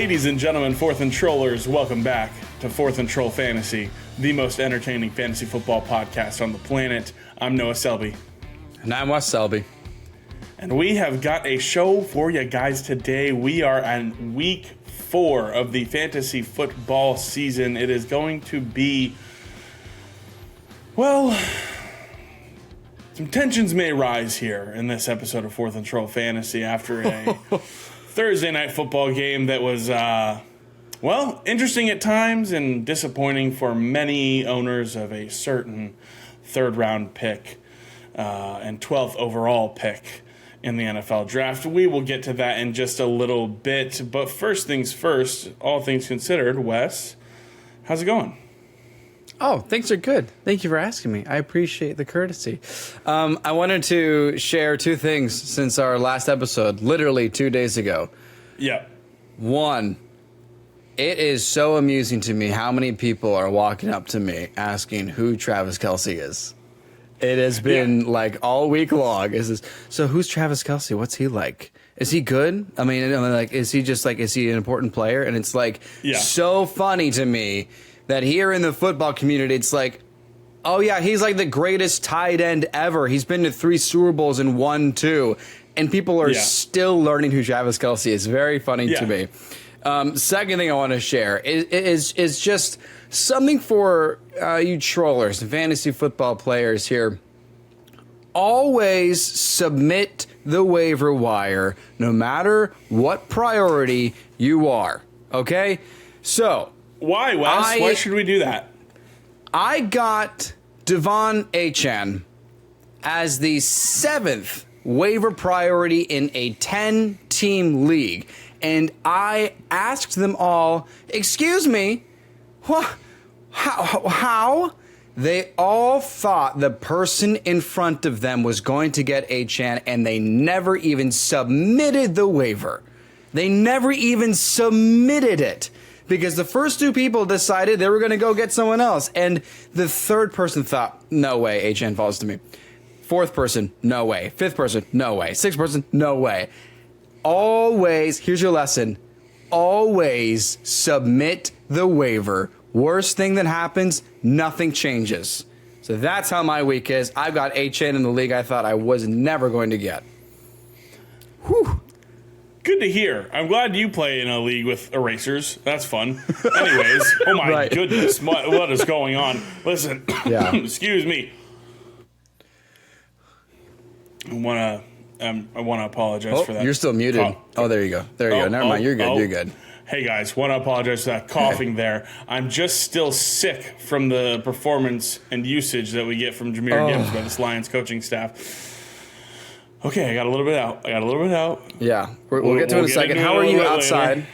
Ladies and gentlemen, Fourth and Trollers, welcome back to Fourth and Troll Fantasy, the most entertaining fantasy football podcast on the planet. I'm Noah Selby. And I'm Wes Selby. And we have got a show for you guys today. We are on week 4 of the fantasy football season. It is going to be, well, some tensions may rise here in this episode of Fourth and Troll Fantasy after a Thursday night football game that was, interesting at times and disappointing for many owners of a certain third-round pick and 12th overall pick in the NFL draft. We will get to that in just a little bit, but first things first, all things considered, Wes, how's it going? Oh, things are good. Thank you for asking me. I appreciate the courtesy. I wanted to share 2 things since our last episode, literally 2 days ago. Yeah. One, it is so amusing to me how many people are walking up to me asking who Travis Kelce is. It has been like all week long. So who's Travis Kelce? What's he like? Is he good? I mean, like, is he an important player? And it's like so funny to me that here in the football community, it's like, oh yeah, he's like the greatest tight end ever. He's been to 3 Super Bowls and won 2. And people are still learning who Travis Kelce is. Very funny to me. Second thing I want to share is just something for you trollers and fantasy football players here. Always submit the waiver wire, no matter what priority you are. Okay? So, why, Wes? Why should we do that? I got Devon Achane as the 7th waiver priority in a 10-team league. And I asked them all, excuse me, what? How? They all thought the person in front of them was going to get Achane, and they never even submitted the waiver. They never even submitted it. Because the first 2 people decided they were going to go get someone else. And the third person thought, no way, Achane falls to me. 4th person, no way. 5th person, no way. 6th person, no way. Always, here's your lesson, always submit the waiver. Worst thing that happens, nothing changes. So that's how my week is. I've got Achane in the league I thought I was never going to get. Whew. Good to hear. I'm glad you play in a league with erasers. That's fun. Anyways, oh my goodness, what is going on? Listen, excuse me. I want to apologize for that. You're still muted. There you go. There you go. Never mind. You're good. You're good. Hey guys, want to apologize for that coughing there. I'm just still sick from the performance and usage that we get from Jahmyr Gibbs by this Lions coaching staff. Okay, I got a little bit out. Yeah, we'll get to it in a second. How are you outside? Later.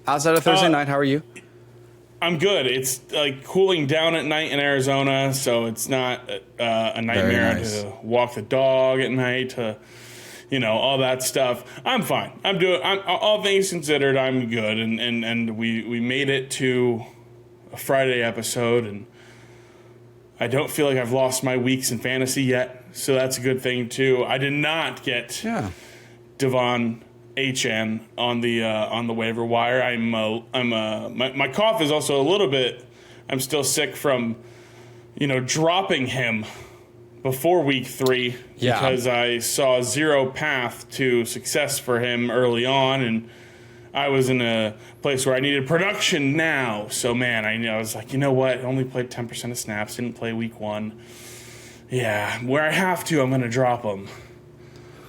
Outside of Thursday night, how are you? I'm good. It's like cooling down at night in Arizona, so it's not a nightmare to walk the dog at night, all that stuff. I'm fine. All things considered, I'm good. And we made it to a Friday episode, and I don't feel like I've lost my weeks in fantasy yet. So that's a good thing too. I did not get Devon Achane on the waiver wire. My cough is also a little bit. I'm still sick from, dropping him before week 3 because I saw 0 path to success for him early on, and I was in a place where I needed production now. So man, I was like, you know what? I only played 10% of snaps. Didn't play week 1. Yeah, where I have to, I'm going to drop him.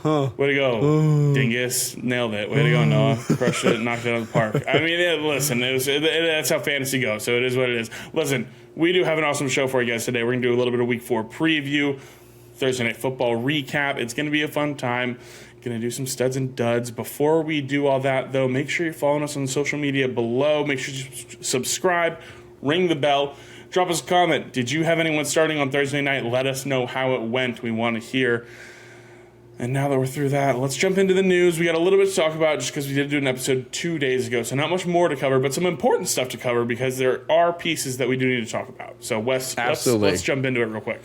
Way to go, dingus. Nailed it. Way to go, Noah. Crushed it, knocked it out of the park. I mean, listen, that's how fantasy goes, so it is what it is. Listen, we do have an awesome show for you guys today. We're going to do a little bit of Week 4 preview, Thursday Night Football recap. It's going to be a fun time. Going to do some studs and duds. Before we do all that, though, make sure you're following us on social media below. Make sure you subscribe, ring the bell. Drop us a comment. Did you have anyone starting on Thursday night? Let us know how it went. We want to hear. And now that we're through that, let's jump into the news. We got a little bit to talk about just because we did do an episode 2 days ago, so not much more to cover, but some important stuff to cover because there are pieces that we do need to talk about. So, Wes, let's jump into it real quick.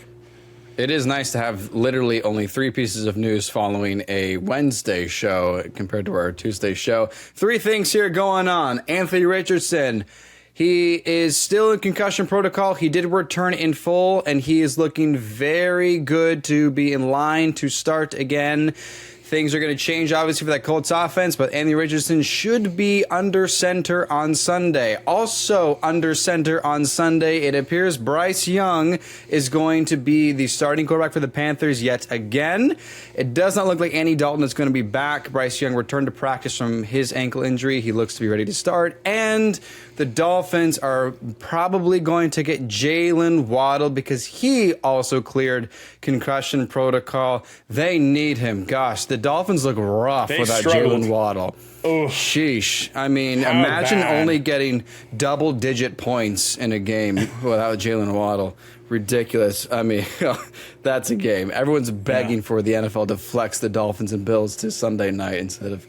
It is nice to have literally only 3 pieces of news following a Wednesday show compared to our Tuesday show. 3 things here going on. Anthony Richardson, he is still in concussion protocol. He did return in full, and he is looking very good to be in line to start again. Things are going to change, obviously, for that Colts offense, but Anthony Richardson should be under center on Sunday. Also under center on Sunday, it appears Bryce Young is going to be the starting quarterback for the Panthers yet again. It does not look like Andy Dalton is going to be back. Bryce Young returned to practice from his ankle injury. He looks to be ready to start. And the Dolphins are probably going to get Jalen Waddle because he also cleared concussion protocol. They need him. Gosh, the Dolphins look rough without Jalen Waddle. Oof. Sheesh. I mean, How imagine bad. only getting double-digit points in a game without Jalen Waddle. Ridiculous. I mean, that's a game. Everyone's begging for the NFL to flex the Dolphins and Bills to Sunday night instead of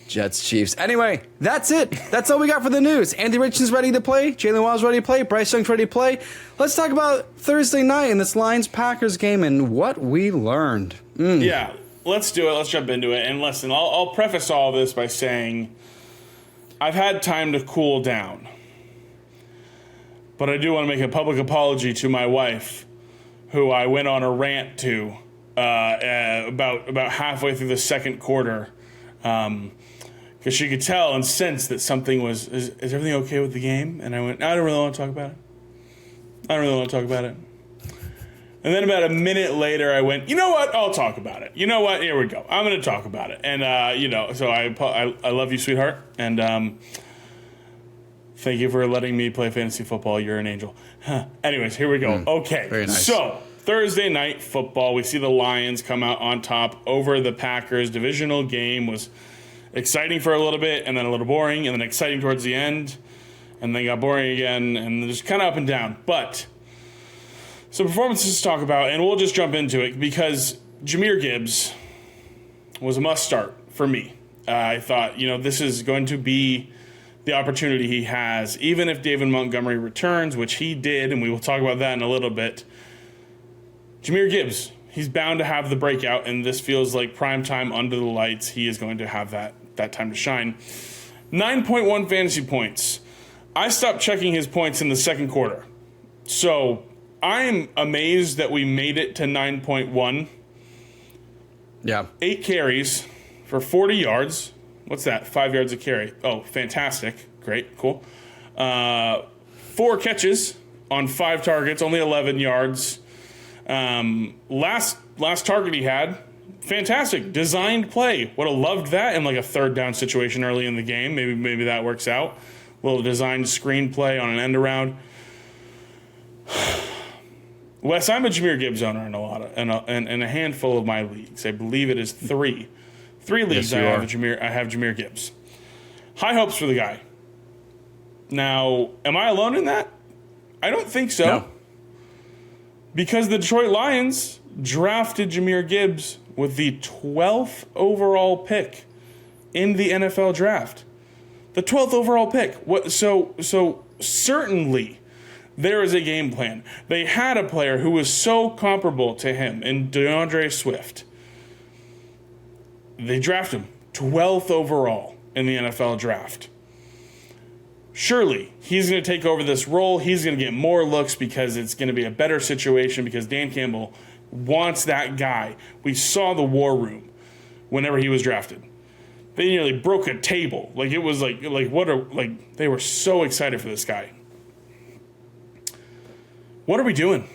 Jets, Chiefs. Anyway, that's it. That's all we got for the news. Andy Richardson's ready to play. Jalen Waddle's ready to play. Bryce Young's ready to play. Let's talk about Thursday night in this Lions-Packers game and what we learned. Yeah, let's do it. Let's jump into it. And listen, I'll preface all this by saying I've had time to cool down. But I do want to make a public apology to my wife, who I went on a rant to about halfway through the second quarter. Because she could tell and sense that something was, is everything okay with the game? And I went, I don't really want to talk about it. And then about a minute later, I went, you know what? I'll talk about it. You know what? Here we go. I'm going to talk about it. And, so I love you, sweetheart. And thank you for letting me play fantasy football. You're an angel. Anyways, here we go. Okay. Very nice. So, Thursday night football, we see the Lions come out on top over the Packers. Divisional game was exciting for a little bit, and then a little boring, and then exciting towards the end, and then got boring again, and just kind of up and down. But some performances to talk about, and we'll just jump into it because Jahmyr Gibbs was a must start for me. I thought, this is going to be the opportunity he has, even if David Montgomery returns, which he did, and we will talk about that in a little bit. Jahmyr Gibbs, he's bound to have the breakout, and this feels like prime time under the lights. He is going to have that time to shine. 9.1 fantasy points. I stopped checking his points in the second quarter. So I'm amazed that we made it to 9.1. Yeah. 8 carries for 40 yards. What's that? 5 yards a carry. Oh, fantastic. Great. Cool. 4 catches on 5 targets, only 11 yards. Last target he had, fantastic. Designed play. Would have loved that in like a third down situation early in the game. Maybe that works out. A little designed screenplay on an end around. Wes, I'm a Jahmyr Gibbs owner in a handful of my leagues. I believe it is 3. 3 leagues yes, I have Jahmyr Gibbs. High hopes for the guy. Now, am I alone in that? I don't think so. No. Because the Detroit Lions drafted Jahmyr Gibbs with the 12th overall pick in the NFL draft. The 12th overall pick. So certainly there is a game plan. They had a player who was so comparable to him in DeAndre Swift. They draft him 12th overall in the NFL draft. Surely he's going to take over this role. He's going to get more looks because it's going to be a better situation because Dan Campbell wants that guy. We saw the war room whenever he was drafted. They nearly broke a table. Like it was they were so excited for this guy. What are we doing?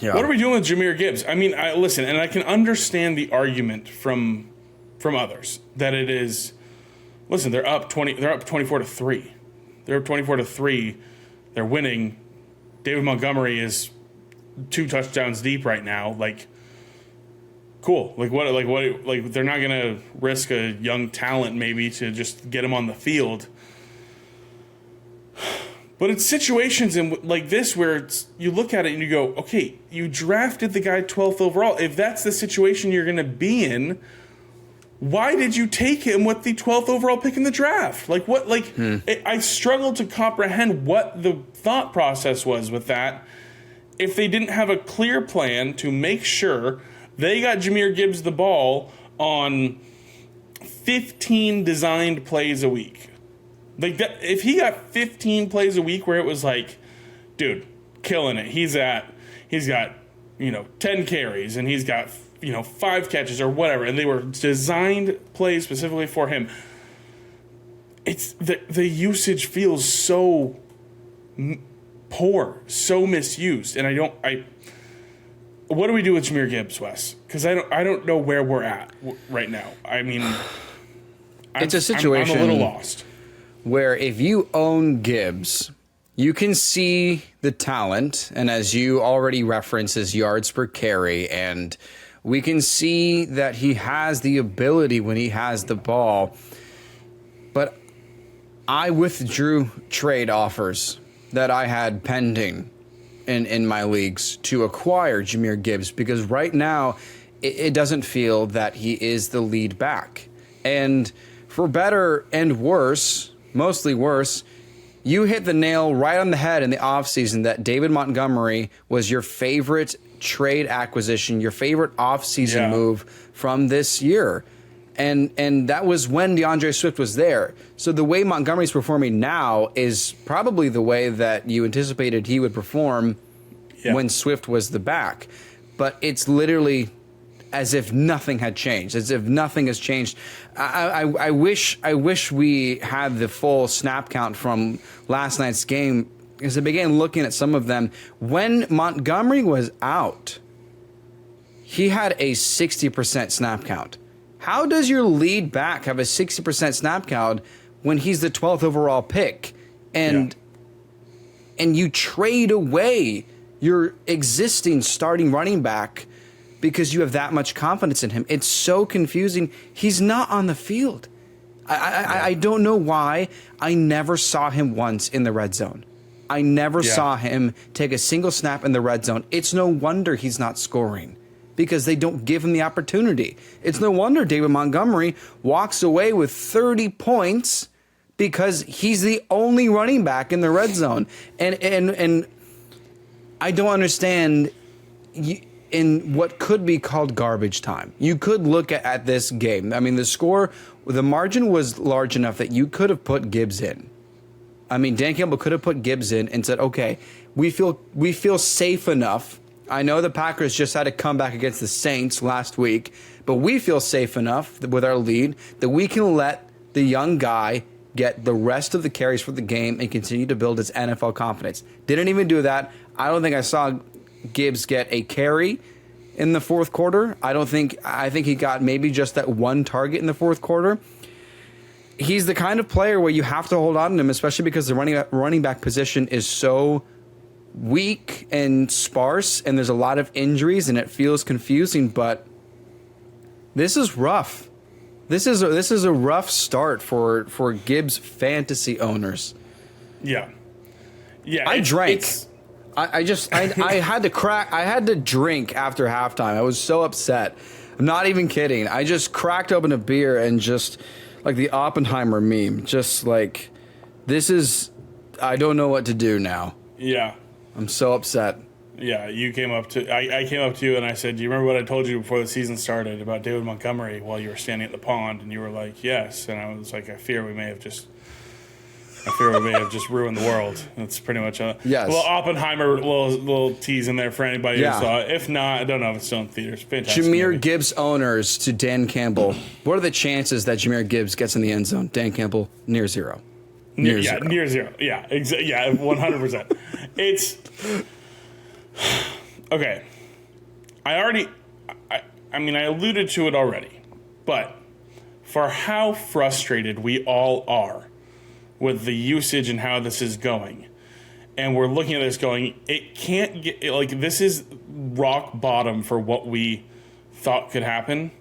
Yeah. What are we doing with Jahmyr Gibbs? I mean, listen, and I can understand the argument from others that it is. Listen, they're up 24-3. They're up 24-3. They're winning. David Montgomery is 2 touchdowns deep right now. Like, cool. Like what? Like they're not gonna risk a young talent maybe to just get him on the field. But it's situations like this where you look at it and you go, okay, you drafted the guy 12th overall. If that's the situation you're going to be in, why did you take him with the 12th overall pick in the draft? Like what? I struggle to comprehend what the thought process was with that. if they didn't have a clear plan to make sure they got Jahmyr Gibbs the ball on 15 designed plays a week. Like that, if he got 15 plays a week where it was like, dude, killing it. He's got, 10 carries and he's got, 5 catches or whatever, and they were designed plays specifically for him. It's the usage feels so poor, so misused, and what do we do with Jahmyr Gibbs, Wes? Because I don't know where we're at right now. I mean, it's a situation I'm a little lost. Where if you own Gibbs, you can see the talent, and as you already referenced, his yards per carry, and we can see that he has the ability when he has the ball. But I withdrew trade offers that I had pending in my leagues to acquire Jahmyr Gibbs, because right now it doesn't feel that he is the lead back. And for better and worse, mostly worse, you hit the nail right on the head in the offseason that David Montgomery was your favorite trade acquisition, your favorite offseason move from this year. And that was when DeAndre Swift was there. So the way Montgomery's performing now is probably the way that you anticipated he would perform when Swift was the back. But it's literally as if nothing had changed, as if nothing has changed. I wish we had the full snap count from last night's game, because I began looking at some of them. When Montgomery was out, he had a 60% snap count. How does your lead back have a 60% snap count when he's the 12th overall pick? And you trade away your existing starting running back because you have that much confidence in him. It's so confusing. He's not on the field. I don't know why. I never saw him once in the red zone. I never saw him take a single snap in the red zone. It's no wonder he's not scoring, because they don't give him the opportunity. It's no wonder David Montgomery walks away with 30 points because he's the only running back in the red zone. And I don't understand in what could be called garbage time. You could look at this game. I mean, the margin was large enough that you could have put Gibbs in. I mean, Dan Campbell could have put Gibbs in and said, okay, we feel safe enough. I know the Packers just had a comeback against the Saints last week, but we feel safe enough with our lead that we can let the young guy get the rest of the carries for the game and continue to build his NFL confidence. Didn't even do that. I don't think I saw Gibbs get a carry in the fourth quarter. I think he got maybe just that one target in the fourth quarter. He's the kind of player where you have to hold on to him, especially because the running back position is so weak and sparse, and there's a lot of injuries, and it feels confusing. But this is rough. This is a rough start for Gibbs fantasy owners. Yeah. I drank. I had to crack. I had to drink after halftime. I was so upset. I'm not even kidding. I just cracked open a beer and just like the Oppenheimer meme. Just like, this is. I don't know what to do now. Yeah. I'm so upset. Yeah, you came up to I came up to you and I said, "Do you remember what I told you before the season started about David Montgomery while you were standing at the pond?" And you were like, "Yes." And I was like, I fear we may have just ruined the world. That's pretty much a little Oppenheimer little tease in there for anybody who saw it. If not, I don't know if it's still in theaters. Fantastic Jahmyr movie. Gibbs owners to Dan Campbell. What are the chances that Jahmyr Gibbs gets in the end zone? Dan Campbell, near zero. Near zero. Yeah, 100%. It's okay. I alluded to it already, but for how frustrated we all are with the usage and how this is going, and we're looking at this going, it can't get this is rock bottom for what we thought could happen.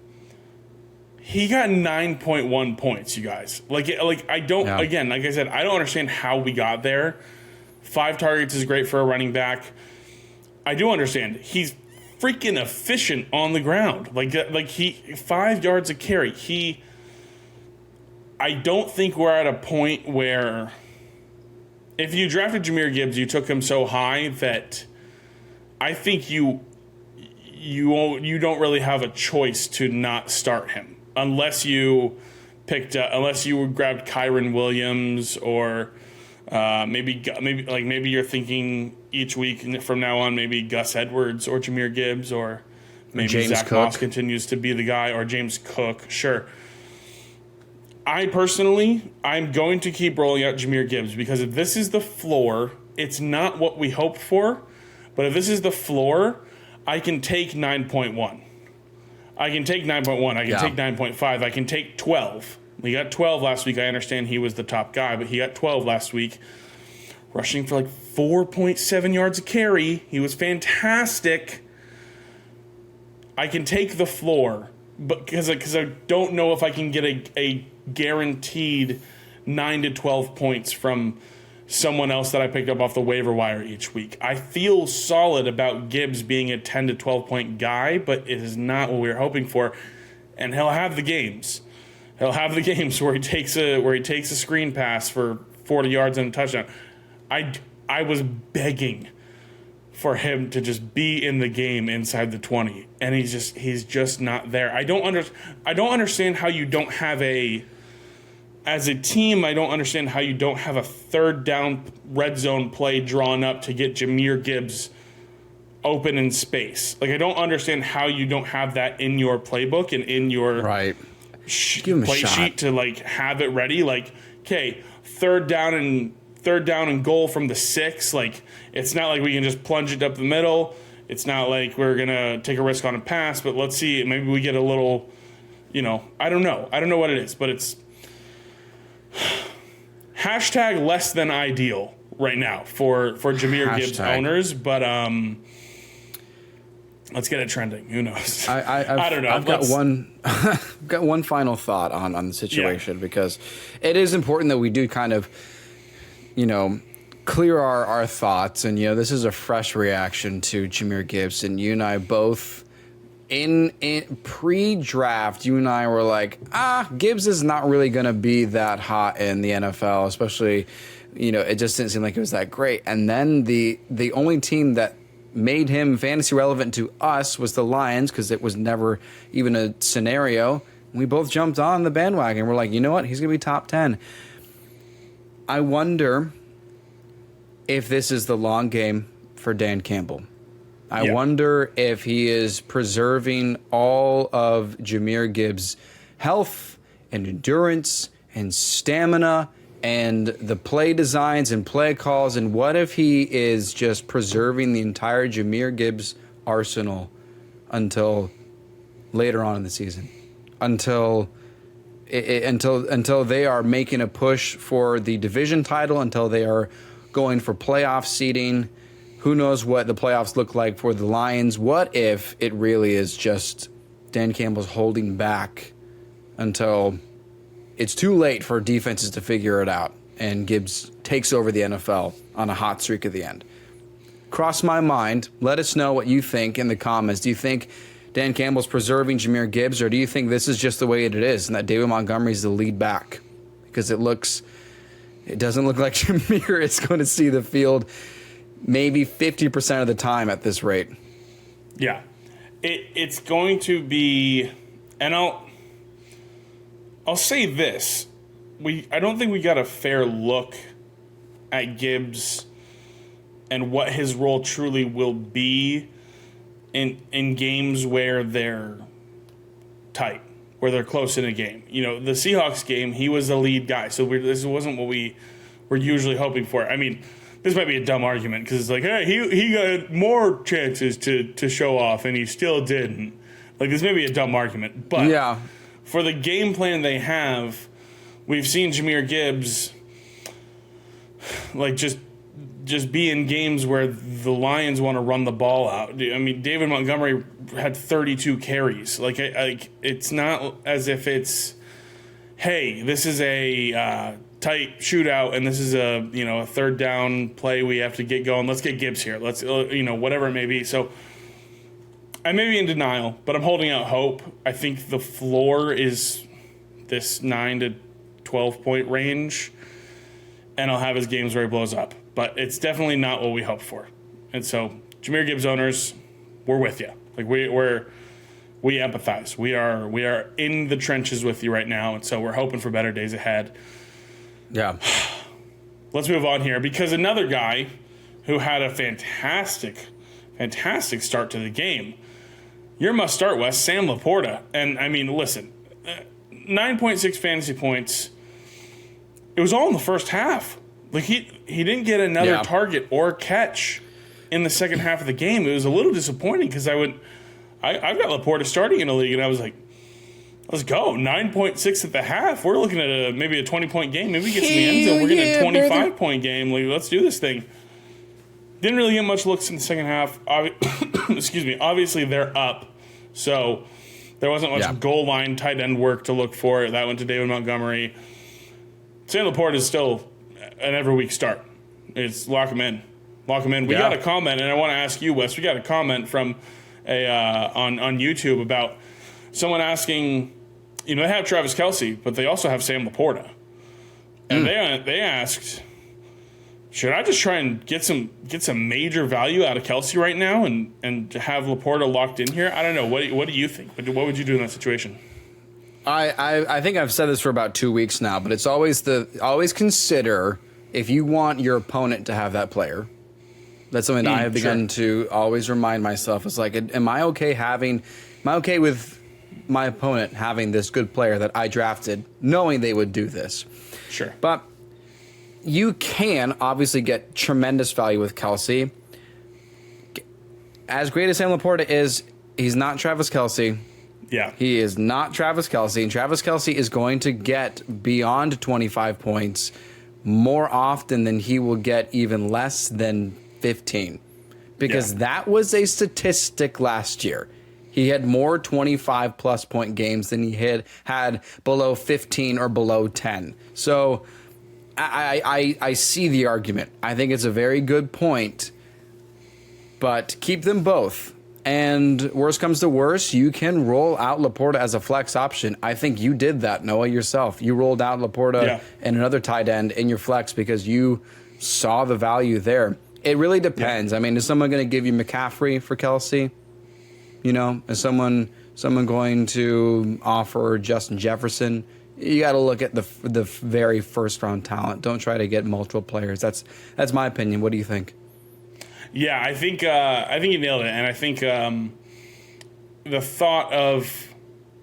He got 9.1 points, you guys. Again, like I said, I don't understand how we got there. 5 targets is great for a running back. I do understand. He's freaking efficient on the ground. He 5 yards a carry. I don't think we're at a point where if you drafted Jahmyr Gibbs, you took him so high that I think you don't really have a choice to not start him unless you unless you grabbed Kyron Williams or maybe you're thinking each week from now on maybe Gus Edwards or Jahmyr Gibbs or maybe James Zach Cook. Moss continues to be the guy or James Cook. Sure. I'm going to keep rolling out Jahmyr Gibbs because if this is the floor, it's not what we hoped for, but if this is the floor, I can take 9.1. I can take 9.1. I can take 9.5. I can take 12. We got 12 last week. I understand he was the top guy, but he got 12 last week, rushing for like 4.7 yards a carry. He was fantastic. I can take the floor, but because I don't know if I can get a guaranteed 9 to 12 points from someone else that I picked up off the waiver wire each week. I feel solid about Gibbs being a 10 to 12 point guy, but it is not what we were hoping for. And he'll have the games. He'll have the games where he takes a screen pass for 40 yards and a touchdown. I was begging for him to just be in the game inside the 20, and he's just not there. I don't understand how you don't have as a team, I don't understand how you don't have a third down red zone play drawn up to get Jahmyr Gibbs open in space. Like, I don't understand how you don't have that in your playbook and in your right. play sheet to like have it ready. Like, okay, third down and goal from the 6. Like, it's not like we can just plunge it up the middle. It's not like we're gonna take a risk on a pass. But let's see, maybe we get a little, I don't know what it is, but it's hashtag less than ideal right now for Jahmyr Gibbs owners. But let's get it trending. Who knows? I don't know. I've got one final thought on the situation because it is important that we do kind of, clear our thoughts. And, this is a fresh reaction to Jahmyr Gibbs. And you and I both, in pre-draft, you and I were like, Gibbs is not really going to be that hot in the NFL, especially, it just didn't seem like it was that great. And then the only team that made him fantasy relevant to us was the Lions, because it was never even a scenario. We both jumped on the bandwagon. We're like, you know what? He's going to be top 10. I wonder if this is the long game for Dan Campbell. I wonder if he is preserving all of Jahmyr Gibbs' health and endurance and stamina and the play designs and play calls, and what if he is just preserving the entire Jahmyr Gibbs arsenal until later on in the season, until they are making a push for the division title, until they are going for playoff seeding. Who knows what the playoffs look like for the Lions? What if it really is just Dan Campbell's holding back until it's too late for defenses to figure it out and Gibbs takes over the NFL on a hot streak at the end? Cross my mind. Let us know what you think in the comments. Do you think Dan Campbell's preserving Jahmyr Gibbs, or do you think this is just the way it is and that David Montgomery is the lead back? Because it doesn't look like Jahmyr is going to see the field maybe 50% of the time at this rate. Yeah. It's going to be, and I'll say this. I don't think we got a fair look at Gibbs and what his role truly will be in games where they're tight, where they're close in a game. The Seahawks game, he was the lead guy, so this wasn't what we were usually hoping for. I mean, this might be a dumb argument because it's like, hey, he got more chances to show off and he still didn't. Like, this may be a dumb argument, but for the game plan they have, we've seen Jahmyr Gibbs like just be in games where the Lions want to run the ball out. I mean, David Montgomery had 32 carries. Like it's not as if it's, hey, this is a tight shootout, and this is a third down play we have to get going. Let's get Gibbs here. Let's whatever it may be. So I may be in denial, but I'm holding out hope. I think the floor is this 9 to 12 point range, and I'll have his games where he blows up. But it's definitely not what we hoped for. And so Jahmyr Gibbs owners, we're with you. Like we empathize. We are in the trenches with you right now, and so we're hoping for better days ahead. Yeah. Let's move on here because another guy who had a fantastic start to the game. Your must start, Wes, Sam Laporta. And I mean, listen, 9.6 fantasy points. It was all in the first half. Like he didn't get another target or catch in the second half of the game. It was a little disappointing because I've got Laporta starting in a league, and I was like, let's go. 9.6 at the half. We're looking at maybe a 20-point game. Maybe we get to the end zone. We're getting a 25-point game. Like, let's do this thing. Didn't really get much looks in the second half. Excuse me. Obviously, they're up. So there wasn't much goal line tight end work to look for. That went to David Montgomery. Sam Laporta is still an every week start. It's lock him in. Lock him in. We got a comment, and I want to ask you, Wes. We got a comment from on YouTube about someone asking, they have Travis Kelce, but they also have Sam Laporta. And they asked, should I just try and get some major value out of Kelce right now and have Laporta locked in here? I don't know. What do you think? What would you do in that situation? I think I've said this for about 2 weeks now, but it's always consider if you want your opponent to have that player. That's something that I have begun to always remind myself. It's like, am I okay with my opponent having this good player that I drafted, knowing they would do this? Sure. But you can obviously get tremendous value with Kelce. As great as Sam Laporta is, he's not Travis Kelce. Yeah. He is not Travis Kelce, and Travis Kelce is going to get beyond 25 points more often than he will get even less than 15. Because that was a statistic last year. He had more 25-plus point games than he had below 15 or below 10. So I see the argument. I think it's a very good point. But keep them both. And worst comes to worst, you can roll out Laporta as a flex option. I think you did that, Noah, yourself. You rolled out Laporta and another tight end in your flex because you saw the value there. It really depends. I mean, is someone going to give you McCaffrey for Kelce? Is someone going to offer Justin Jefferson? You got to look at the very first round talent. Don't try to get multiple players. That's my opinion. What do you think? Yeah, I think you nailed it, and I think the thought of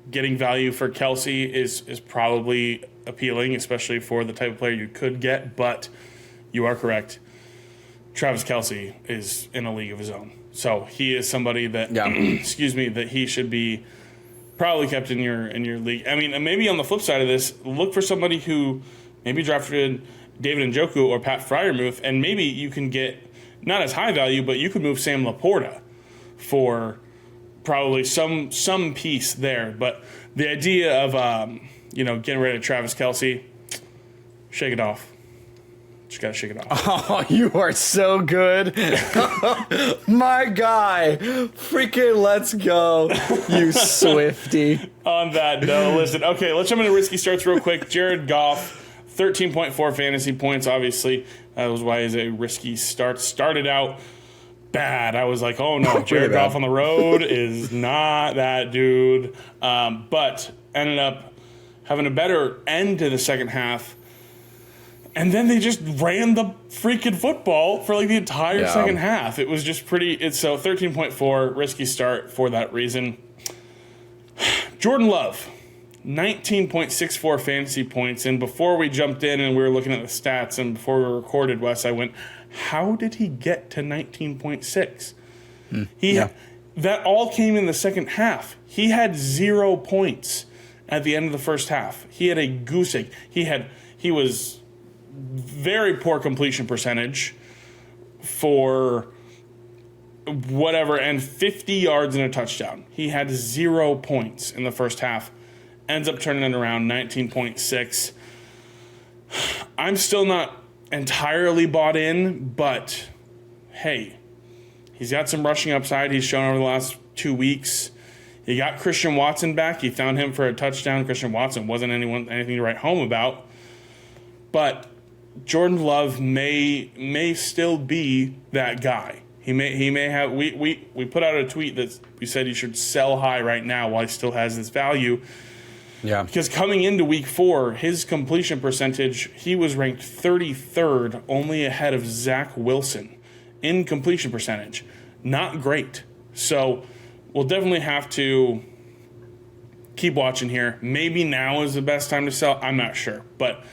getting value for Kelce is probably appealing, especially for the type of player you could get. But you are correct. Travis Kelce is in a league of his own, so he is somebody that that he should be probably kept in your league. I mean, maybe on the flip side of this, look for somebody who maybe drafted David Njoku or Pat Freiermuth, and maybe you can get not as high value, but you could move Sam Laporta for probably some piece there. But the idea of getting rid of Travis Kelce, shake it off. Just gotta shake it off. Oh, you are so good. My guy. Freaking let's go, you Swiftie. On that note, listen. Okay, let's jump into risky starts real quick. Jared Goff, 13.4 fantasy points, obviously. That was why he's a risky start. Started out bad. I was like, oh no, Jared Goff on the road is not that dude. But ended up having a better end to the second half. And then they just ran the freaking football for like the entire second half. It was just so 13.4, risky start for that reason. Jordan Love, 19.64 fantasy points. And before we jumped in and we were looking at the stats and before we recorded, Wes, I went, how did he get to 19.6? That all came in the second half. He had 0 points at the end of the first half. He had a goose egg. He was very poor completion percentage for whatever, and 50 yards and a touchdown. He had 0 points in the first half. Ends up turning it around, 19.6. I'm still not entirely bought in, but hey, he's got some rushing upside he's shown over the last 2 weeks. He got Christian Watson back. He found him for a touchdown. Christian Watson wasn't anything to write home about. But Jordan Love may still be that guy. He may have. We put out a tweet that we said he should sell high right now while he still has this value. Yeah. Because coming into week 4, his completion percentage, he was ranked 33rd, only ahead of Zach Wilson in completion percentage. Not great. So we'll definitely have to keep watching here. Maybe now is the best time to sell. I'm not sure. But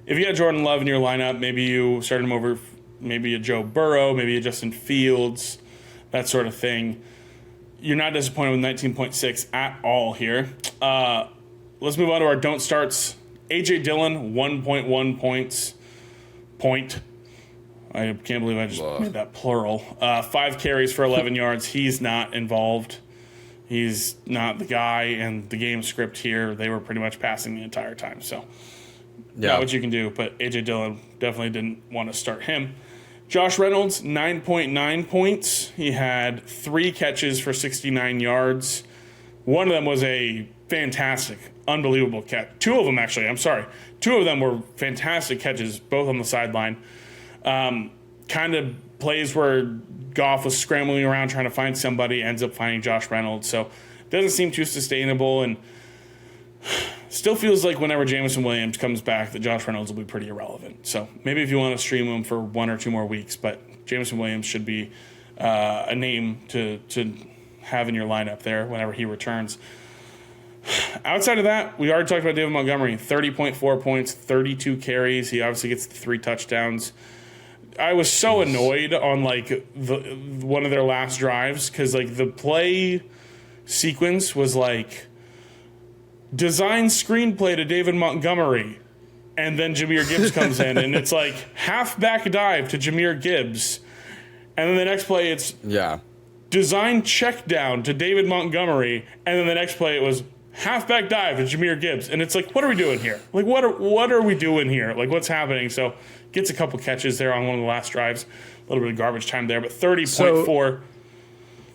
if you had Jordan Love in your lineup, maybe you started him over maybe a Joe Burrow, maybe a Justin Fields, that sort of thing. You're not disappointed with 19.6 at all here. Let's move on to our don't starts. A.J. Dillon, 1.1 points. I can't believe I just made that plural. 5 carries for 11 yards. He's not involved. He's not the guy, and the game script here, they were pretty much passing the entire time. So, not what you can do, but A.J. Dillon definitely didn't want to start him. Josh Reynolds, 9.9 points. He had 3 catches for 69 yards. One of them was a fantastic, unbelievable catch. 2 of them, actually. I'm sorry. 2 of them were fantastic catches, both on the sideline. Kind of plays where Goff was scrambling around trying to find somebody, ends up finding Josh Reynolds. So it doesn't seem too sustainable, and still feels like whenever Jameson Williams comes back that Josh Reynolds will be pretty irrelevant. So maybe if you want to stream him for 1 or 2 more weeks, but Jameson Williams should be a name to have in your lineup there whenever he returns. Outside of that, we already talked about David Montgomery, 30.4 points, 32 carries. He obviously gets the 3 touchdowns. I was so annoyed on one of their last drives because the play sequence was design screenplay to David Montgomery, and then Jahmyr Gibbs comes in, and it's halfback dive to Jahmyr Gibbs, and then the next play it's design check down to David Montgomery, and then the next play it was halfback dive to Jahmyr Gibbs, and it's what are we doing here? What are we doing here? What's happening? So gets a couple catches there on one of the last drives, a little bit of garbage time there, but 30.4.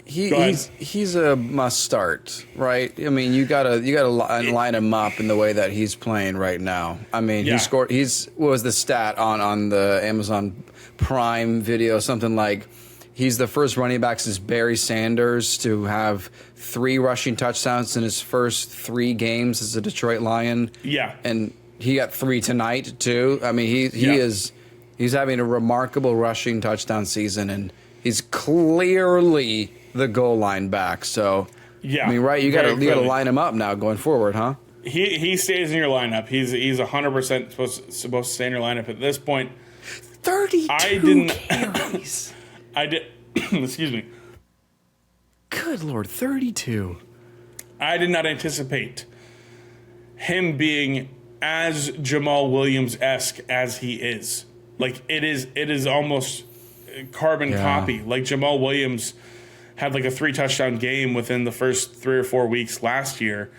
He's a must start, right? I mean, you gotta line him up in the way that he's playing right now. I mean, he scored. What was the stat on the Amazon Prime video? Something like he's the first running back since Barry Sanders to have 3 rushing touchdowns in his first 3 games as a Detroit Lion. Yeah, and he got 3 tonight too. I mean, he's having a remarkable rushing touchdown season, and he's clearly the goal line back. So I mean, right? You got to line him up now going forward, huh? He stays in your lineup. He's 100% supposed to stay in your lineup at this point. 32 carries. I did. Excuse me. Good Lord, 32. I did not anticipate him being as Jamal Williams-esque as he is. It is almost carbon copy. Jamal Williams had a 3 touchdown game within the first 3 or 4 weeks last year.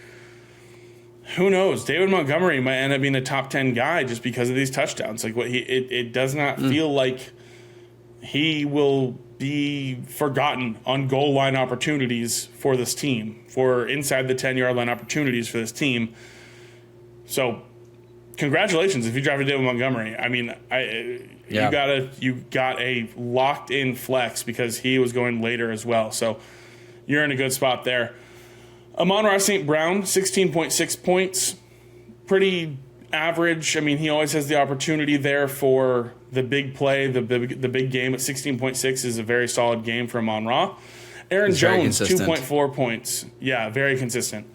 Who knows? David Montgomery might end up being a top 10 guy just because of these touchdowns. It does not feel like he will be forgotten on goal line opportunities for this team, for inside the 10-yard line opportunities for this team. So, congratulations if you drafted David Montgomery. I mean, you got a locked in flex because he was going later as well. So, you're in a good spot there. Amon-Ra St. Brown, 16.6 points, pretty average. I mean, he always has the opportunity there for the big play, the big game at 16.6 is a very solid game for Amon-Ra. Aaron Jones, 2.4 points. Yeah, very consistent.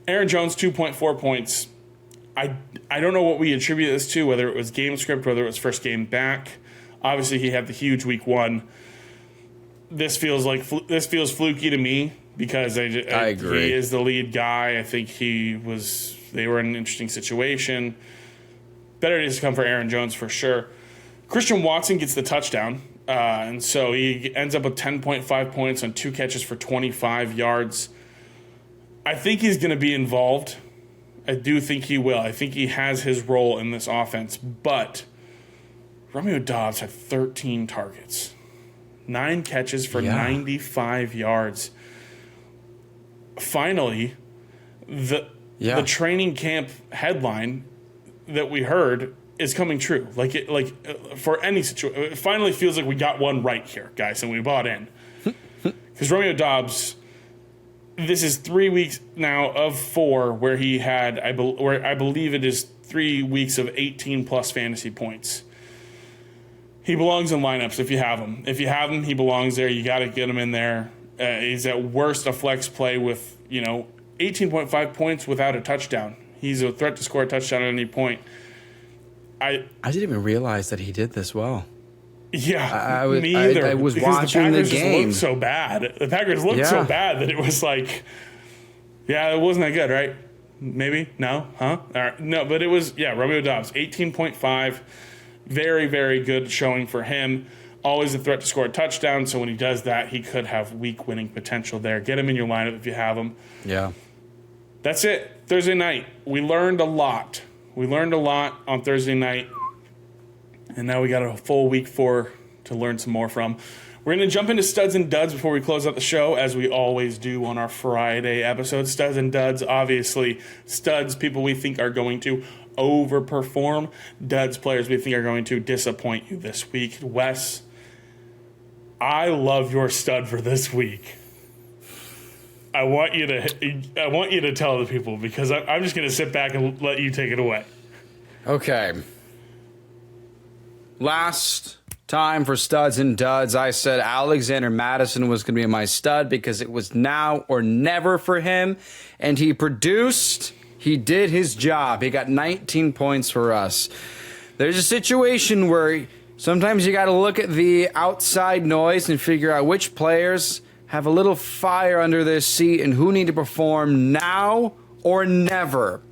Aaron Jones, 2.4 points. I don't know what we attribute this to, whether it was game script, whether it was first game back. Obviously, he had the huge week 1. This feels fluky to me because I agree. He is the lead guy. I think they were in an interesting situation. Better days to come for Aaron Jones for sure. Christian Watson gets the touchdown, and so he ends up with 10.5 points on 2 catches for 25 yards. I think he's going to be involved. I do think he will. I think he has his role in this offense, but Romeo Doubs had 13 targets, 9 catches for 95 yards. Finally, the training camp headline that we heard is coming true. For any situation, it finally feels like we got one right here, guys, and we bought in. Because Romeo Doubs, this is 3 weeks now of 4 where he had, I believe it is 3 weeks of 18 plus fantasy points. He belongs in lineups if you have him. If you have him, he belongs there. You got to get him in there. He's at worst a flex play with 18.5 points without a touchdown. He's a threat to score a touchdown at any point. I didn't even realize that he did this well. Yeah, me either. I was watching the game. Just looked so bad. The Packers looked so bad that it was like, it wasn't that good, right? Maybe? No? Huh? All right. No, but it was, Romeo Doubs, 18.5. Very, very good showing for him. Always a threat to score a touchdown, so when he does that, he could have week winning potential there. Get him in your lineup if you have him. Yeah. That's it. Thursday night. We learned a lot. On Thursday night, and now we got a full week 4 to learn some more from. We're going to jump into studs and duds before we close out the show, as we always do on our Friday episode. Studs and duds, obviously. Studs, people we think are going to overperform. Duds, players we think are going to disappoint you this week. Wes, I love your stud for this week. I want you to tell the people, because I'm just going to sit back and let you take it away. Okay. Last time for studs and duds, I said Alexander Madison was going to be my stud because it was now or never for him, and he produced. He did his job. He got 19 points for us. There's a situation where sometimes you got to look at the outside noise and figure out which players have a little fire under their seat and who need to perform now or never.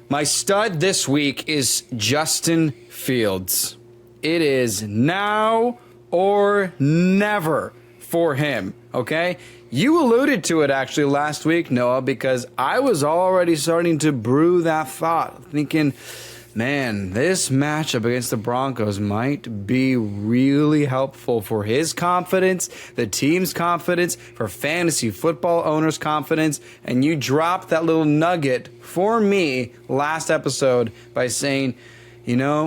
My stud this week is Justin Fields. It is now or never for him, okay? You alluded to it actually last week, Noah, because I was already starting to brew that thought, thinking, man, this matchup against the Broncos might be really helpful for his confidence, the team's confidence, for fantasy football owners' confidence, and you dropped that little nugget for me last episode by saying,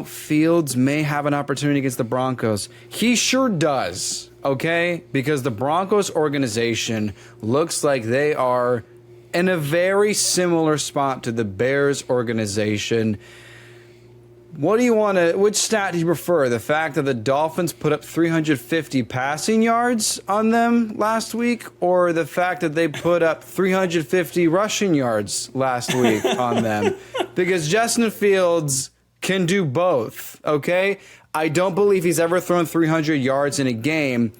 Fields may have an opportunity against the Broncos. He sure does, okay? Because the Broncos organization looks like they are in a very similar spot to the Bears organization. Which stat do you prefer? The fact that the Dolphins put up 350 passing yards on them last week, or the fact that they put up 350 rushing yards last week on them? Because Justin Fields can do both, okay? I don't believe he's ever thrown 300 yards in a game,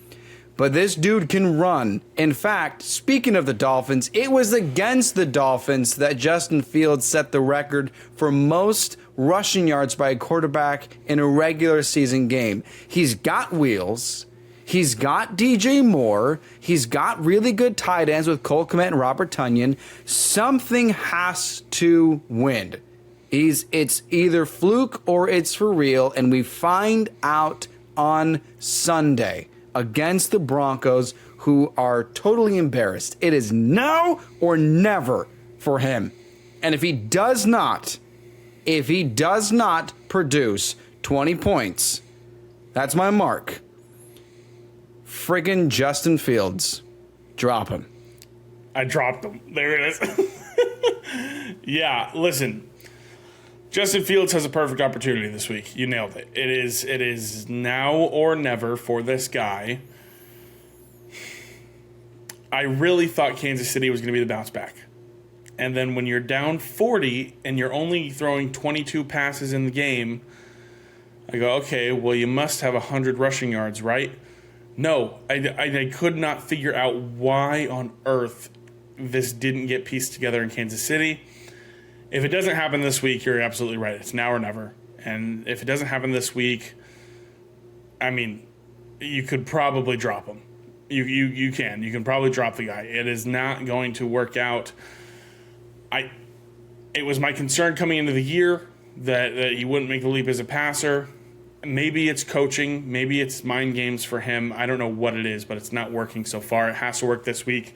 but this dude can run. In fact, speaking of the Dolphins, it was against the Dolphins that Justin Fields set the record for most rushing yards by a quarterback in a regular season game. He's got wheels. He's got DJ Moore. He's got really good tight ends with Cole Kmet and Robert Tonyan. Something has to win. It's either fluke or it's for real, and we find out on Sunday against the Broncos, who are totally embarrassed. It is now or never for him. And if he does not produce 20 points, that's my mark. Friggin' Justin Fields. Drop him. I dropped him. There it is. Yeah, listen. Justin Fields has a perfect opportunity this week. You nailed it. It is now or never for this guy. I really thought Kansas City was going to be the bounce back. And then when you're down 40 and you're only throwing 22 passes in the game, I go, okay, well, you must have 100 rushing yards, right? No, I could not figure out why on earth this didn't get pieced together in Kansas City. If it doesn't happen this week, you're absolutely right. It's now or never. And if it doesn't happen this week, I mean, you could probably drop him. You can probably drop the guy. It is not going to work out. It was my concern coming into the year that he wouldn't make the leap as a passer. Maybe it's coaching. Maybe it's mind games for him. I don't know what it is, but it's not working so far. It has to work this week.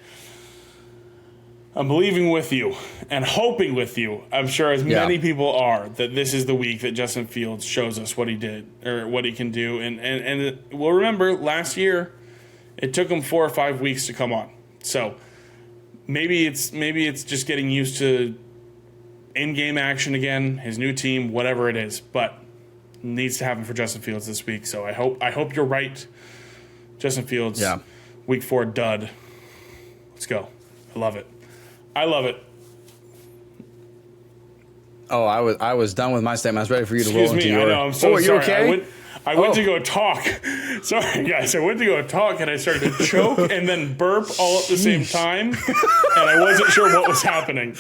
I'm believing with you and hoping with you. I'm sure as many people are that this is the week that Justin Fields shows us what he did or what he can do. And we'll remember last year, it took him 4 or 5 weeks to come on. So maybe it's just getting used to in-game action again, his new team, whatever it is. But it needs to happen for Justin Fields this week. So I hope you're right, Justin Fields. Yeah. Week 4 dud. Let's go. I love it. I love it. Oh, I was done with my statement. I was ready for you to roll into your... I know. I'm so sorry. You okay? I went to go talk. Sorry, guys. I went to go talk, and I started to choke and then burp all at the same time, and I wasn't sure what was happening.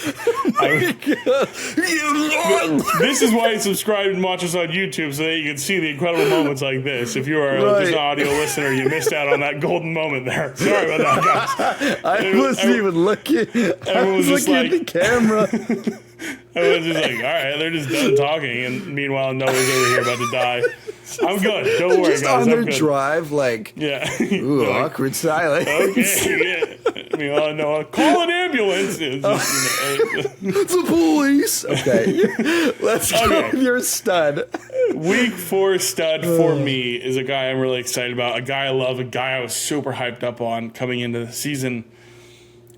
This is why you subscribe and watch us on YouTube, so that you can see the incredible moments like this. If you are just an audio listener, you missed out on that golden moment there. Sorry about that, guys. I wasn't even looking. I was looking at the camera. I was just like, all right, they're just done talking, and meanwhile, Noah's over here about to die. I'm good. Don't worry, just guys. on I'm their good. drive, like, ooh, awkward silence. Okay, yeah. Meanwhile, Noah, call an ambulance. It's the police. Okay, let's go with your stud. Week 4 stud for me is a guy I'm really excited about, a guy I love, a guy I was super hyped up on coming into the season.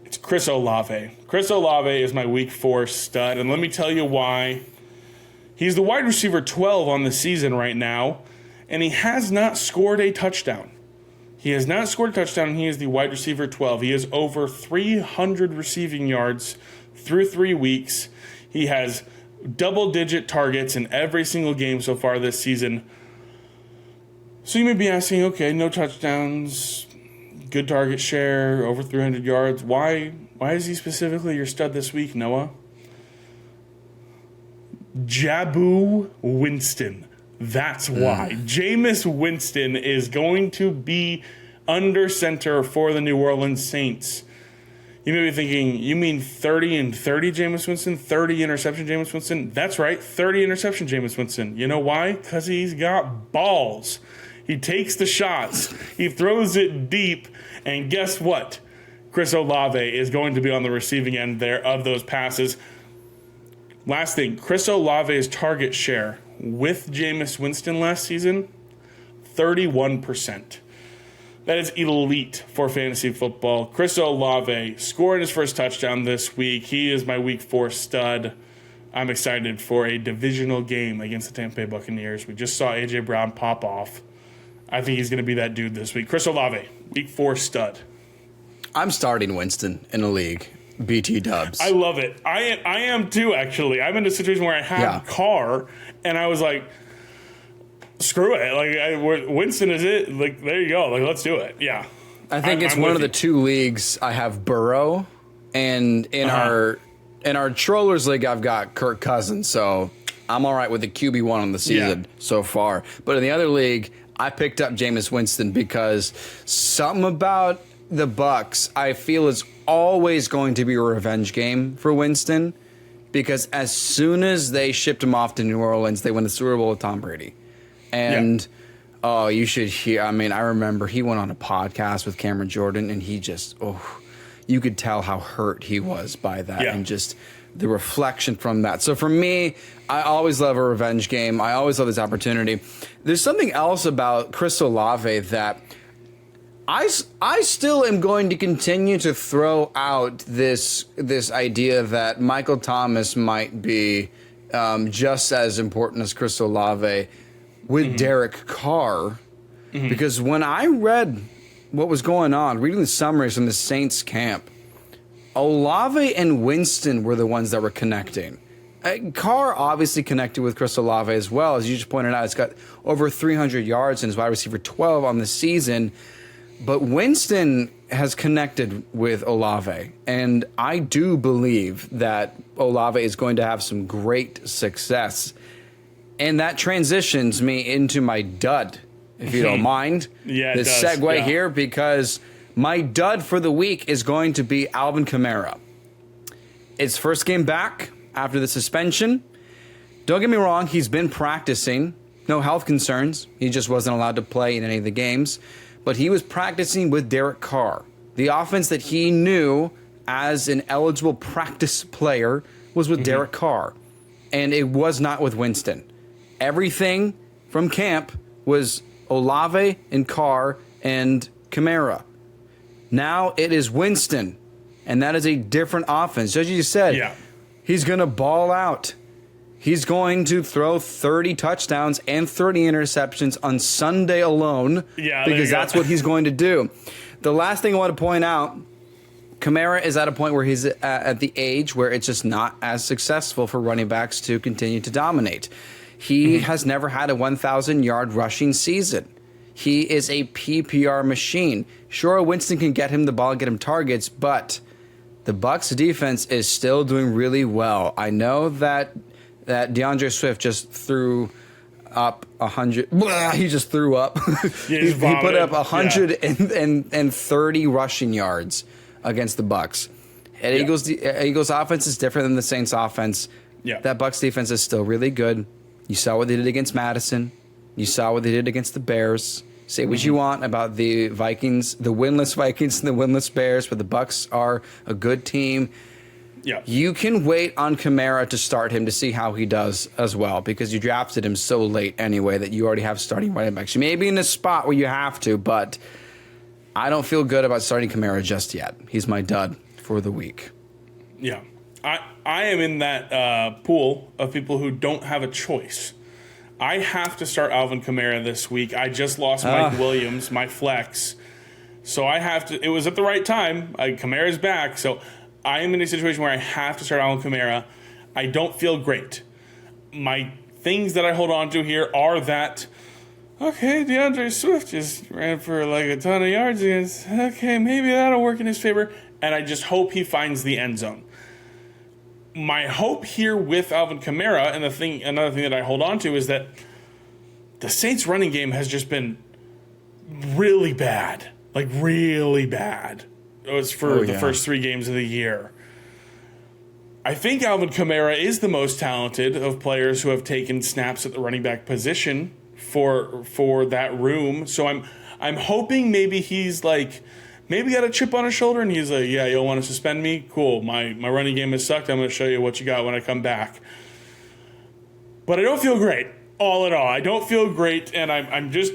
It's Chris Olave. Chris Olave is my Week 4 stud, and let me tell you why. He's the wide receiver 12 on the season right now, and he has not scored a touchdown. He has not scored a touchdown, and he is the wide receiver 12. He has over 300 receiving yards through 3 weeks. He has double-digit targets in every single game so far this season. So you may be asking, okay, no touchdowns, good target share, over 300 yards. Why is he specifically your stud this week, Noah? Jabu Winston. That's why. Jameis Winston is going to be under center for the New Orleans Saints. You may be thinking, you mean 30 and 30 Jameis Winston? 30 interception Jameis Winston? That's right, 30 interception Jameis Winston. You know why? Because he's got balls. He takes the shots. He throws it deep. And guess what? Chris Olave is going to be on the receiving end there of those passes. Last thing, Chris Olave's target share with Jameis Winston last season, 31%. That is elite for fantasy football. Chris Olave scored his first touchdown this week. He is my Week 4 stud. I'm excited for a divisional game against the Tampa Bay Buccaneers. We just saw A.J. Brown pop off. I think he's going to be that dude this week. Chris Olave, Week 4 stud. I'm starting Winston in a league. BT dubs. I love it. I am too, actually. I'm in a situation where I have a car, and I was like, screw it. Like, Winston is it. Like, there you go. Like, let's do it. Yeah. I think it's one of the 2 leagues I have Burrow, and in our Trollers League, I've got Kirk Cousins. So I'm all right with the QB1 on the season so far. But in the other league, I picked up Jameis Winston because something about the Bucs, I feel, is always going to be a revenge game for Winston, because as soon as they shipped him off to New Orleans, they won the Super Bowl with Tom Brady. And you should hear, I mean, I remember he went on a podcast with Cameron Jordan, and he just, you could tell how hurt he was by that, and just the reflection from that. So for me, I always love a revenge game. I always love this opportunity. There's something else about Chris Olave that I still am going to continue to throw out this idea that Michael Thomas might be just as important as Chris Olave with Derek Carr, because when I read what was going on, reading the summaries from the Saints camp, Olave and Winston were the ones that were connecting. Carr obviously connected with Chris Olave as well. As you just pointed out, it's got over 300 yards and is wide receiver 12 on the season. But Winston has connected with Olave, and I do believe that Olave is going to have some great success. And that transitions me into my dud, if you don't mind. Yeah, the segue here, because my dud for the week is going to be Alvin Kamara. It's first game back after the suspension. Don't get me wrong, he's been practicing. No health concerns. He just wasn't allowed to play in any of the games. But he was practicing with Derek Carr, the offense that he knew as an eligible practice player was with Derek Carr, and it was not with Winston. Everything from camp was Olave and Carr and Kamara. Now it is Winston, and that is a different offense. Just as you said, he's going to ball out. He's going to throw 30 touchdowns and 30 interceptions on Sunday alone because that's what he's going to do. The last thing I want to point out, Kamara is at a point where he's at the age where it's just not as successful for running backs to continue to dominate. He has never had a 1,000-yard rushing season. He is a PPR machine. Sure, Winston can get him the ball, get him targets, but the Bucs defense is still doing really well. I know that DeAndre Swift just threw up 100. He just threw up. He put up 130 rushing yards against the Bucs. And Eagles offense is different than the Saints offense. That Bucs defense is still really good. You saw what they did against Madison. You saw what they did against the Bears. Say what you want about the Vikings, the winless Vikings and the winless Bears, but the Bucs are a good team. You can wait on Kamara to start him to see how he does as well, because you drafted him so late anyway that you already have starting running backs. You may be in a spot where you have to, but I don't feel good about starting Kamara just yet. He's my dud for the week. I am in that pool of people who don't have a choice. I have to start Alvin Kamara this week. I just lost Mike Williams, my flex. So I have to. It was at the right time. Kamara's back. So I am in a situation where I have to start Alvin Kamara. I don't feel great. My things that I hold on to here are that, okay, DeAndre Swift just ran for like a ton of yards against. Okay, maybe that'll work in his favor. And I just hope he finds the end zone. My hope here with Alvin Kamara, and another thing that I hold on to, is that the Saints' running game has just been really bad. Like, really bad. It was for the first 3 games of the year. I think Alvin Kamara is the most talented of players who have taken snaps at the running back position for that room. So I'm hoping maybe he's like, maybe got a chip on his shoulder and he's like, yeah, you'll want to suspend me? Cool. My running game has sucked. I'm going to show you what you got when I come back. But I don't feel great, all in all. I don't feel great, and I'm just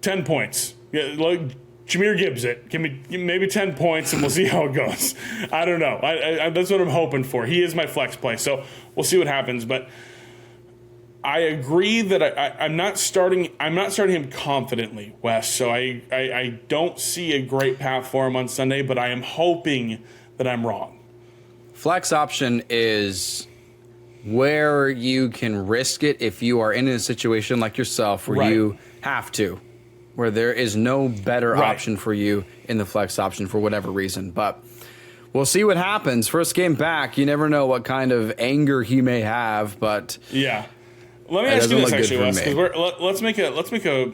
10 points. Yeah, like Jahmyr Gibbs it. Give me maybe 10 points, and we'll see how it goes. I don't know. I that's what I'm hoping for. He is my flex play, so we'll see what happens. But I agree that I'm not starting him confidently, Wes. So I don't see a great path for him on Sunday, but I am hoping that I'm wrong. Flex option is where you can risk it if you are in a situation like yourself where you have to, where there is no better option for you in the flex option for whatever reason. But we'll see what happens. First game back, you never know what kind of anger he may have, but yeah. Let me ask you this, actually, Wes, because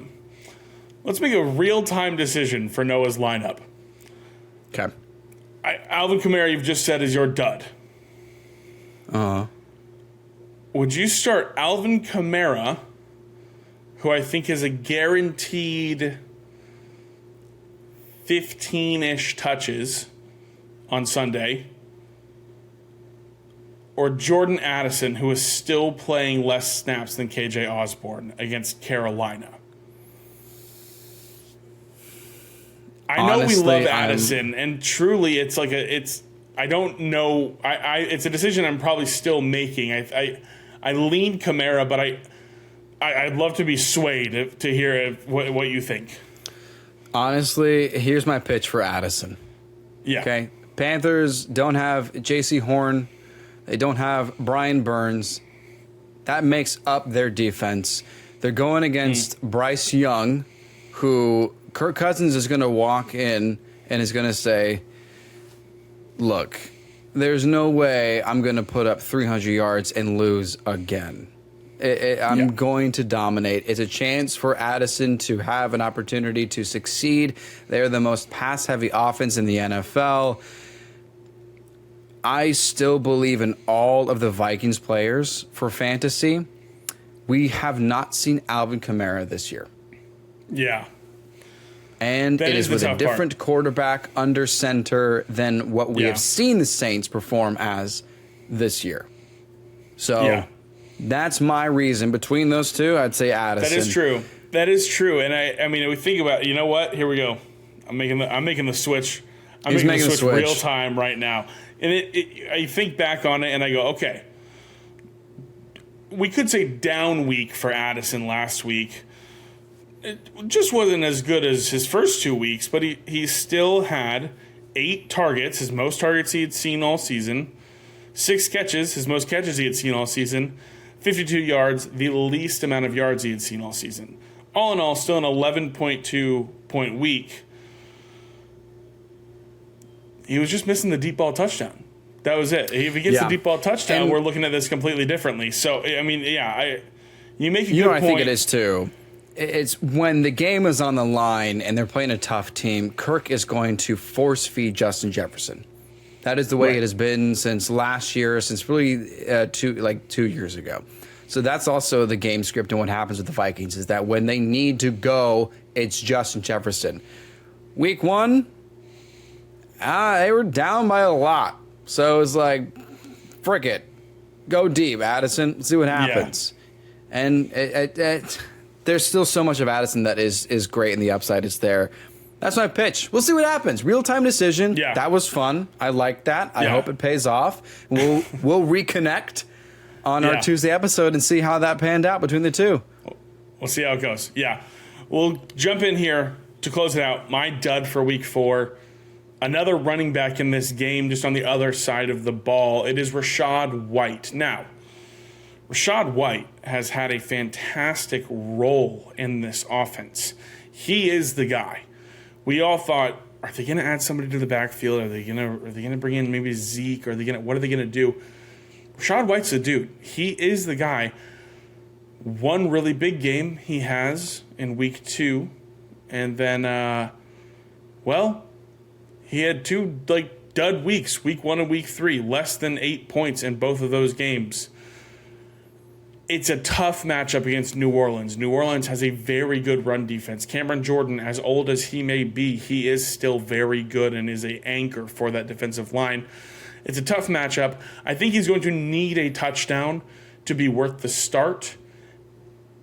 let's make a real-time decision for Noah's lineup. Okay. Alvin Kamara, you've just said, is your dud. Would you start Alvin Kamara, who I think is a guaranteed 15-ish touches on Sunday, or Jordan Addison, who is still playing less snaps than KJ Osborne against Carolina? I know we love Addison, and truly, it's like I don't know. It's a decision I'm probably still making. I lean Kamara, but I'd love to be swayed to hear what you think. Honestly, here's my pitch for Addison. Yeah. Okay. Panthers don't have J.C. Horn. They don't have Brian Burns. That makes up their defense. They're going against Bryce Young, who Kirk Cousins is going to walk in and is going to say, look, there's no way I'm going to put up 300 yards and lose again. I'm going to dominate. It's a chance for Addison to have an opportunity to succeed. They're the most pass-heavy offense in the NFL. I still believe in all of the Vikings players for fantasy. We have not seen Alvin Kamara this year. Yeah. And That it is is the with a tough different part. quarterback under center than what we Yeah. have seen the Saints perform as this year. So Yeah. that's my reason. Between those two, I'd say Addison. That is true. That is true. And I mean, we think about, you know what? Here we go. I'm making the switch. He's making the switch real time right now. And I think back on it and I go, okay, we could say down week for Addison last week. It just wasn't as good as his first 2 weeks, but he still had 8 targets, his most targets he had seen all season, 6 catches, his most catches he had seen all season, 52 yards, the least amount of yards he had seen all season. All in all, still an 11.2 point week. He was just missing the deep ball touchdown. That was it. If he gets the deep ball touchdown, we're looking at this completely differently. So, I mean, yeah, you make a good point. I think it is too. It's when the game is on the line and they're playing a tough team, Kirk is going to force feed Justin Jefferson. That is the way it has been since last year, since really 2 years ago. So that's also the game script, and what happens with the Vikings is that when they need to go, it's Justin Jefferson. Week 1, they were down by a lot. So it was like, frick it. Go deep, Addison. See what happens. Yeah. And there's still so much of Addison that is great, and the upside is there. That's my pitch. We'll see what happens. Real-time decision. Yeah. That was fun. I like that. I hope it pays off. We'll reconnect on our Tuesday episode and see how that panned out between the two. We'll see how it goes. Yeah. We'll jump in here to close it out. My dud for week 4. Another running back in this game, just on the other side of the ball. It is Rachaad White. Now, Rachaad White has had a fantastic role in this offense. He is the guy. We all thought, are they going to add somebody to the backfield? Are they going to bring in maybe Zeke? What are they going to do? Rachaad White's the dude. He is the guy. One really big game he has in week 2, and then, he had 2 dud weeks, week 1 and week 3, less than 8 points in both of those games. It's a tough matchup against New Orleans. New Orleans has a very good run defense. Cameron Jordan, as old as he may be, he is still very good and is an anchor for that defensive line. It's a tough matchup. I think he's going to need a touchdown to be worth the start.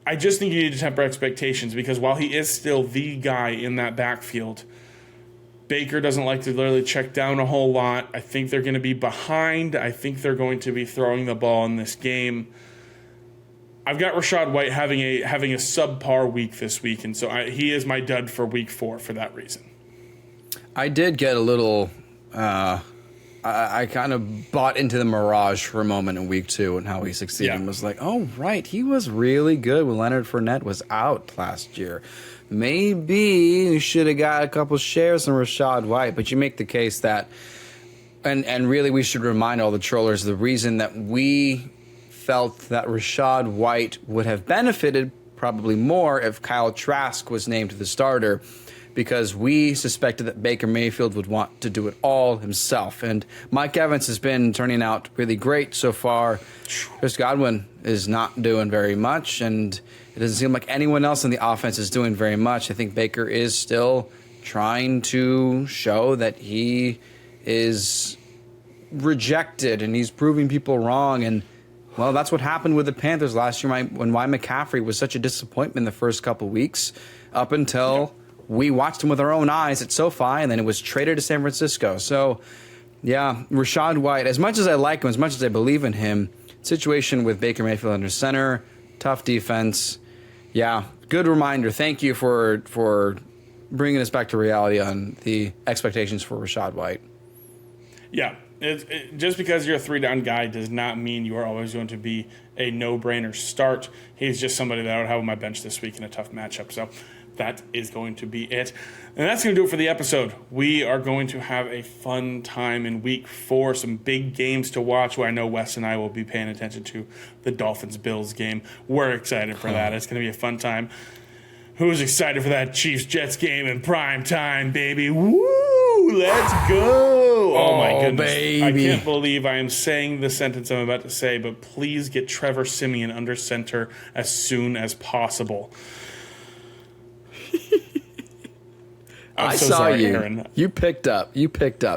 I just think you need to temper expectations because while he is still the guy in that backfield, Baker doesn't like to literally check down a whole lot. I think they're going to be behind. I think they're going to be throwing the ball in this game. I've got Rachaad White having a subpar week this week, and so he is my dud for week 4 for that reason. I did get a little... I kind of bought into the mirage for a moment in week 2 and how he succeeded and was like, oh, right, he was really good when Leonard Fournette was out last year. Maybe you should have got a couple shares on Rachaad White, but you make the case that, and really we should remind all the trollers the reason that we felt that Rachaad White would have benefited probably more if Kyle Trask was named the starter, because we suspected that Baker Mayfield would want to do it all himself. And Mike Evans has been turning out really great so far. Chris Godwin is not doing very much, and it doesn't seem like anyone else in the offense is doing very much. I think Baker is still trying to show that he is rejected and he's proving people wrong. And, well, that's what happened with the Panthers last year when Ryan McCaffrey was such a disappointment the first couple weeks up until we watched him with our own eyes at SoFi, and then it was traded to San Francisco. So, yeah, Rachaad White, as much as I like him, as much as I believe in him, situation with Baker Mayfield under center, tough defense. Yeah, good reminder. Thank you for bringing us back to reality on the expectations for Rachaad White. Yeah, just because you're a 3-down guy does not mean you are always going to be a no-brainer start. He's just somebody that I would have on my bench this week in a tough matchup. So that is going to be it. And that's going to do it for the episode. We are going to have a fun time in week 4, some big games to watch where I know Wes and I will be paying attention to the Dolphins-Bills game. We're excited for that. It's going to be a fun time. Who's excited for that Chiefs-Jets game in prime time, baby? Woo! Let's go! Oh my goodness. Baby. I can't believe I am saying the sentence I'm about to say, but please get Trevor Siemian under center as soon as possible. I'm I so saw sorry, you. Aaron. You picked up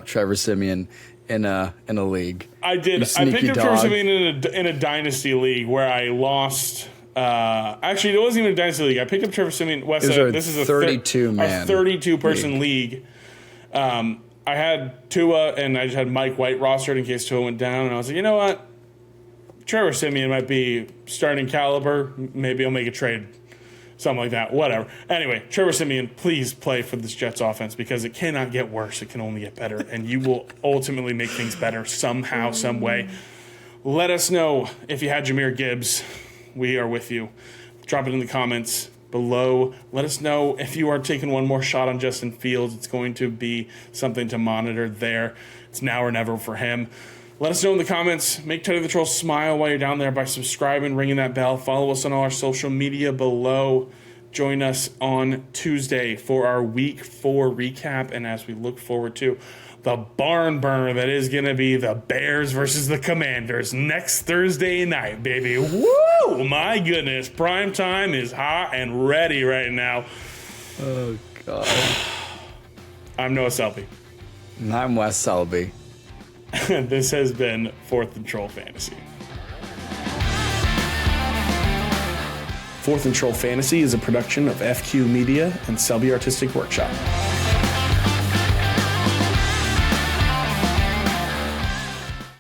Trevor Siemian in a league. I did. I picked up Trevor Siemian in a dynasty league where I lost. Actually, it wasn't even a dynasty league. I picked up Trevor Siemian. This is a 32 man, a 32 person league. I had Tua and I just had Mike White rostered in case Tua went down, and I was like, you know what, Trevor Siemian might be starting caliber. Maybe I'll make a trade. Something like that. Whatever. Anyway, Trevor Siemian, please play for this Jets offense because it cannot get worse. It can only get better. And you will ultimately make things better somehow, some way. Let us know if you had Jahmyr Gibbs. We are with you. Drop it in the comments below. Let us know if you are taking one more shot on Justin Fields. It's going to be something to monitor there. It's now or never for him. Let us know in the comments. Make Teddy the Troll smile while you're down there by subscribing, ringing that bell. Follow us on all our social media below. Join us on Tuesday for our Week 4 recap. And as we look forward to the barn burner that is going to be the Bears versus the Commanders next Thursday night, baby. Woo! My goodness. Prime time is hot and ready right now. Oh, God. I'm Noah Selby. And I'm Wes Selby. This has been 4th and Troll Fantasy. 4th and Troll Fantasy is a production of FQ Media and Selby Artistic Workshop.